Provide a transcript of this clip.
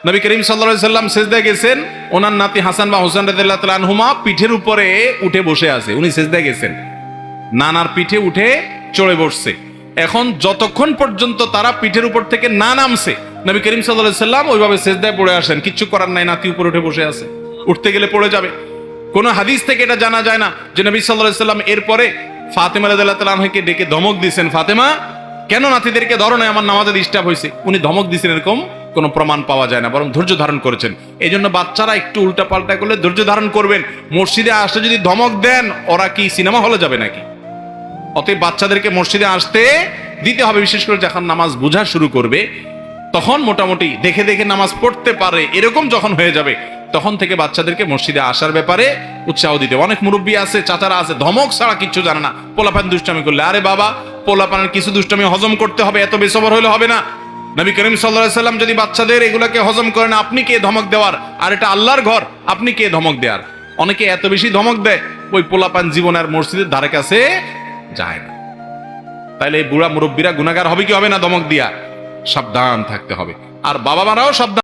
নবী করিম সাল্লাল্লাহু আলাইহি সাল্লাম সিজদায় গেছেন, ওনার নাতি হাসান বা হোসেন রাদিয়াল্লাহু তাআলা আনহুমা পিঠের উপরে উঠে বসে আছে, উনি সিজদায় গেছেন, নানার পিঠে উঠে চড়ে বসছে। এখন যতক্ষণ পর্যন্ত তারা পিঠের উপর থেকে না নামছে, নবী করিম সাল্লাল্লাহু আলাইহি সাল্লাম ওইভাবে সিজদায় পড়ে আসেন, কিচ্ছু করার নাই, নাতি উপরে উঠে বসে আছে, উঠতে গেলে পড়ে যাবে। কোন হাদিস থেকে এটা জানা যায় না যে নবী সাল্লাল্লাহু আলাইহি সাল্লাম এরপরে ফাতেমা রাদিয়াল্লাহু তাআলা আনহাকে ডেকে ধমক দিয়েছেন, ফাতেমা কেন নাতিদেরকে ধরো না, আমার নামাজে ডিস্টার্ব হয়েছে। উনি ধমক দিয়েছেন এরকম কোনো প্রমাণ পাওয়া যায় না, বরং ধৈর্য ধারণ করেছেন। এই জন্য বাচ্চারা একটু উল্টা পাল্টা করলে ধৈর্য ধারণ করবেন। মসজিদে আসলে যদি ধমক দেন, ওরা কি সিনেমা হলে যাবে নাকি? অতএব বাচ্চাদেরকে মসজিদে আসতে দিতে হবে, বিশেষ করে যখন নামাজ বোঝা শুরু করবে, তখন মোটামুটি দেখে দেখে নামাজ পড়তে পারে এরকম যখন হয়ে যাবে, তখন থেকে বাচ্চাদেরকে মসজিদে আসার ব্যাপারে উৎসাহ দিতে। অনেক মুরব্বী আছে, চাচারা আছে, ধমক ছাড়া কিচ্ছু জানে না, পোলাপান দুষ্টামি করলে। আরে বাবা, পোলাপানের কিছু দুষ্টামি হজম করতে হবে, এত বেসবর হলে হবে না। নবী করিম সাল্লাল্লাহু আলাইহি সাল্লাম যদি বাচ্চাদের এগুলাকে হজম করেন, আপনি কে ধমক দেওয়ার? আর এটা আল্লাহর ঘর, আপনি কে ধমক দেওয়ার? অনেকে এত বেশি ধমক দেয়, ওই পোলাপান জীবন আর মসজিদের ধারে কাছে যায় না। তাইলে এই বুড়া মুরব্বীরা গুনাহগার হবে কি হবে না? ধমক দিয়া সাবধান থাকতে হবে। আর বাবা মারাও সাবধান।